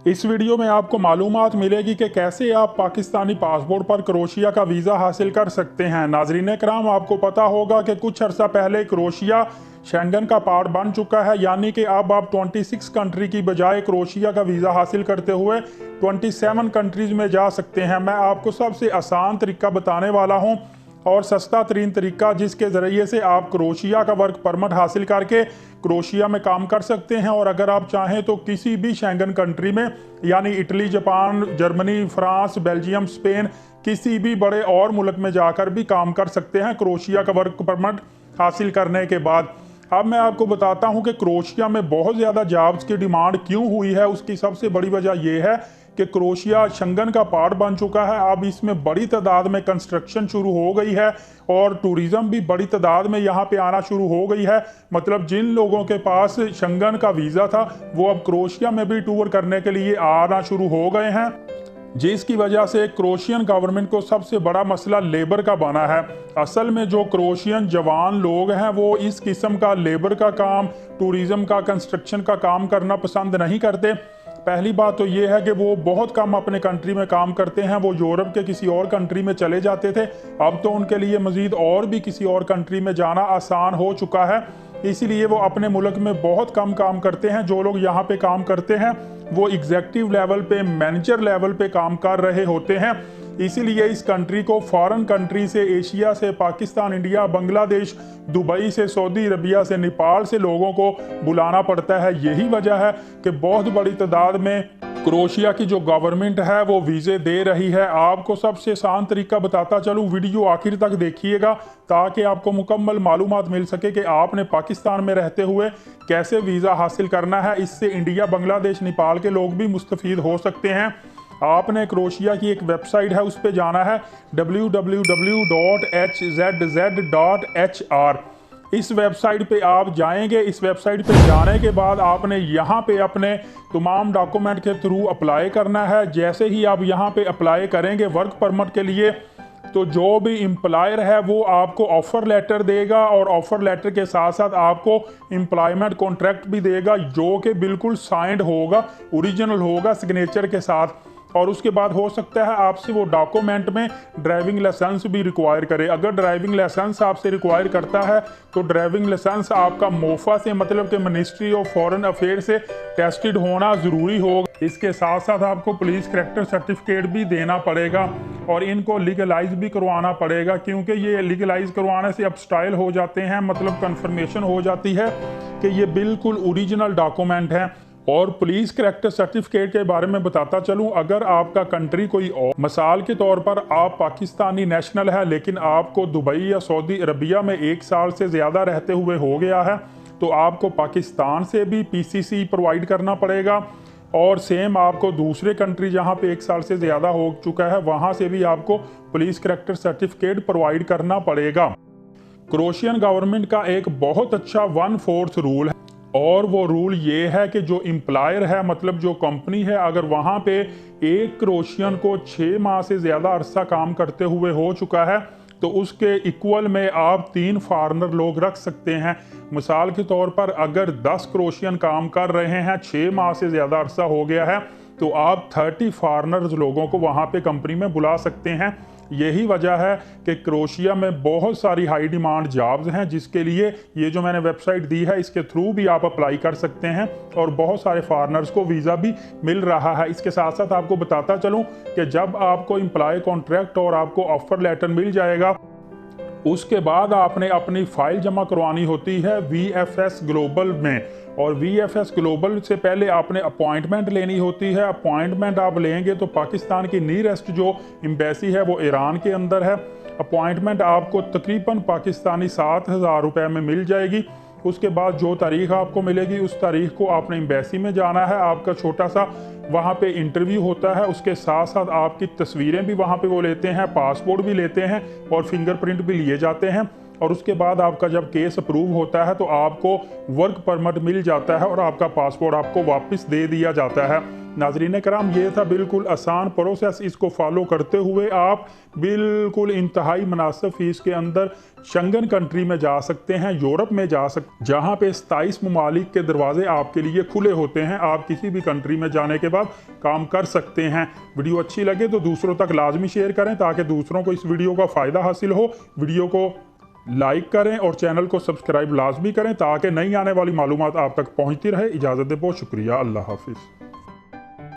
इस वीडियो में आपको मालूमात मिलेगी कि कैसे आप पाकिस्तानी पासपोर्ट पर क्रोशिया का वीज़ा हासिल कर सकते हैं। नाजरीन कराम, आपको पता होगा कि कुछ अर्सा पहले क्रोशिया शेंगन का पार्ट बन चुका है, यानी कि अब आप 26 कंट्री की बजाय क्रोशिया का वीज़ा हासिल करते हुए 27 कंट्रीज़ में जा सकते हैं। मैं आपको सबसे आसान तरीका बताने वाला हूँ और सस्ता तरीन तरीका, जिसके ज़रिए से आप क्रोशिया का वर्क परमिट हासिल करके क्रोशिया में काम कर सकते हैं। और अगर आप चाहें तो किसी भी शेंगन कंट्री में, यानी Italy, Japan, Germany, France, Belgium, Spain, किसी भी बड़े और मुल्क में जाकर भी काम कर सकते हैं क्रोशिया का वर्क परमिट हासिल करने के बाद। अब मैं आपको बताता हूं कि क्रोशिया में बहुत ज़्यादा जॉब्स की डिमांड क्यों हुई है। उसकी सबसे बड़ी वजह यह है कि क्रोशिया शेंगन का पार्ट बन चुका है। अब इसमें बड़ी तादाद में कंस्ट्रक्शन शुरू हो गई है और टूरिज़्म भी बड़ी तादाद में यहाँ पे आना शुरू हो गई है। मतलब जिन लोगों के पास शेंगन का वीज़ा था वो अब क्रोशिया में भी टूर करने के लिए आना शुरू हो गए हैं, जिसकी वजह से क्रोशियन गवर्नमेंट को सबसे बड़ा मसला लेबर का बना है। असल में जो क्रोशियन जवान लोग हैं वो इस किस्म का लेबर का काम, टूरिज़्म का, कंस्ट्रक्शन का काम करना पसंद नहीं करते। पहली बात तो ये है कि वो बहुत कम अपने कंट्री में काम करते हैं, वो यूरोप के किसी और कंट्री में चले जाते थे। अब तो उनके लिए मज़ीद और भी किसी और कंट्री में जाना आसान हो चुका है, इसीलिए वो अपने मुल्क में बहुत कम काम करते हैं। जो लोग यहाँ पे काम करते हैं वो एग्जीक्यूटिव लेवल पे, मैनेजर लेवल पे काम कर रहे होते हैं। इसीलिए इस कंट्री को फॉरेन कंट्री से, एशिया से, पाकिस्तान, इंडिया, बांग्लादेश, दुबई से, सऊदी अरबिया से, नेपाल से लोगों को बुलाना पड़ता है। यही वजह है कि बहुत बड़ी तादाद में क्रोशिया की जो गवर्नमेंट है वो वीज़े दे रही है। आपको सबसे आसान तरीका बताता चलूँ, वीडियो आखिर तक देखिएगा ताकि आपको मुकम्मल मालूमात मिल सके कि आपने पाकिस्तान में रहते हुए कैसे वीज़ा हासिल करना है। इससे इंडिया, बांग्लादेश, नेपाल के लोग भी मुस्तफ़ीद हो सकते हैं। आपने क्रोशिया की एक वेबसाइट है, उस पर जाना है www.hzz.hr। इस वेबसाइट पे आप जाएंगे। इस वेबसाइट पे जाने के बाद आपने यहाँ पे अपने तमाम डॉक्यूमेंट के थ्रू अप्लाई करना है। जैसे ही आप यहाँ पे अप्लाई करेंगे वर्क परमिट के लिए, तो जो भी एम्प्लॉयर है वो आपको ऑफ़र लेटर देगा और ऑफ़र लेटर के साथ साथ आपको एम्प्लॉयमेंट कॉन्ट्रैक्ट भी देगा, जो कि बिल्कुल साइंड होगा, ओरिजिनल होगा, सिग्नेचर के साथ। और उसके बाद हो सकता है आपसे वो डॉक्यूमेंट में ड्राइविंग लाइसेंस भी रिक्वायर करे। अगर ड्राइविंग लाइसेंस आपसे रिक्वायर करता है तो ड्राइविंग लाइसेंस आपका मोफा से, मतलब कि मिनिस्ट्री ऑफ फॉरेन अफेयर से टेस्टेड होना ज़रूरी होगा। इसके साथ साथ आपको पुलिस करैक्टर सर्टिफिकेट भी देना पड़ेगा और इनको लीगलाइज भी करवाना पड़ेगा, क्योंकि ये लीगलाइज करवाने से अब स्टाइल हो जाते हैं, मतलब कन्फर्मेशन हो जाती है कि ये बिल्कुल ओरिजिनल डॉक्यूमेंट है। और पुलिस करैक्टर सर्टिफिकेट के बारे में बताता चलूं, अगर आपका कंट्री कोई और, मिसाल के तौर पर आप पाकिस्तानी नेशनल है लेकिन आपको दुबई या सऊदी अरबिया में 1 साल से ज़्यादा रहते हुए हो गया है, तो आपको पाकिस्तान से भी पीसीसी प्रोवाइड करना पड़ेगा। और सेम आपको दूसरे कंट्री जहां पे 1 साल से ज़्यादा हो चुका है वहां से भी आपको पुलिस करैक्टर सर्टिफिकेट प्रोवाइड करना पड़ेगा। क्रोशियन गवर्नमेंट का एक बहुत अच्छा 1/4 रूल है, और वो रूल ये है कि जो एम्प्लॉयर है, मतलब जो कंपनी है, अगर वहाँ पे एक क्रोशियन को 6 माह से ज़्यादा अरसा काम करते हुए हो चुका है तो उसके इक्वल में आप 3 फॉरेनर लोग रख सकते हैं। मिसाल के तौर पर अगर 10 क्रोशियन काम कर रहे हैं, 6 माह से ज़्यादा अरसा हो गया है, तो आप 30 फॉरेनर्स लोगों को वहाँ पे कंपनी में बुला सकते हैं। यही वजह है कि क्रोशिया में बहुत सारी हाई डिमांड जॉब्स हैं, जिसके लिए ये जो मैंने वेबसाइट दी है इसके थ्रू भी आप अप्लाई कर सकते हैं और बहुत सारे फॉरेनर्स को वीज़ा भी मिल रहा है। इसके साथ साथ आपको बताता चलूँ कि जब आपको एम्प्लॉय कॉन्ट्रैक्ट और आपको ऑफर लेटर मिल जाएगा, उसके बाद आपने अपनी फ़ाइल जमा करवानी होती है VFS ग्लोबल में। और VFS ग्लोबल से पहले आपने अपॉइंटमेंट लेनी होती है। अपॉइंटमेंट आप लेंगे तो पाकिस्तान की नियरेस्ट जो एम्बेसी है वो ईरान के अंदर है। अपॉइंटमेंट आपको तकरीबन पाकिस्तानी 7,000 रुपये में मिल जाएगी। उसके बाद जो तारीख आपको मिलेगी उस तारीख को आपने एम्बेसी में जाना है। आपका छोटा सा वहाँ पे इंटरव्यू होता है, उसके साथ साथ आपकी तस्वीरें भी वहाँ पे वो लेते हैं, पासपोर्ट भी लेते हैं और फिंगरप्रिंट भी लिए जाते हैं। और उसके बाद आपका जब केस अप्रूव होता है तो आपको वर्क परमिट मिल जाता है और आपका पासपोर्ट आपको वापस दे दिया जाता है। नाजरीन कराम, ये था बिल्कुल आसान प्रोसेस। इसको फॉलो करते हुए आप बिल्कुल इंतहाई मुनासिब फीस के अंदर शंगन कंट्री में जा सकते हैं, यूरोप में जा सकते, जहाँ पे 27 ममालिक के दरवाजे आपके लिए खुले होते हैं। आप किसी भी कंट्री में जाने के बाद काम कर सकते हैं। वीडियो अच्छी लगे तो दूसरों तक लाजमी शेयर करें ताकि दूसरों को इस वीडियो का फ़ायदा हासिल हो। वीडियो को लाइक करें और चैनल को सब्सक्राइब लाजमी करें ताकि नई आने वाली मालूमात आप तक पहुँचती रहे। इजाज़त दे, बहुत शुक्रिया। अल्लाह हाफिज़।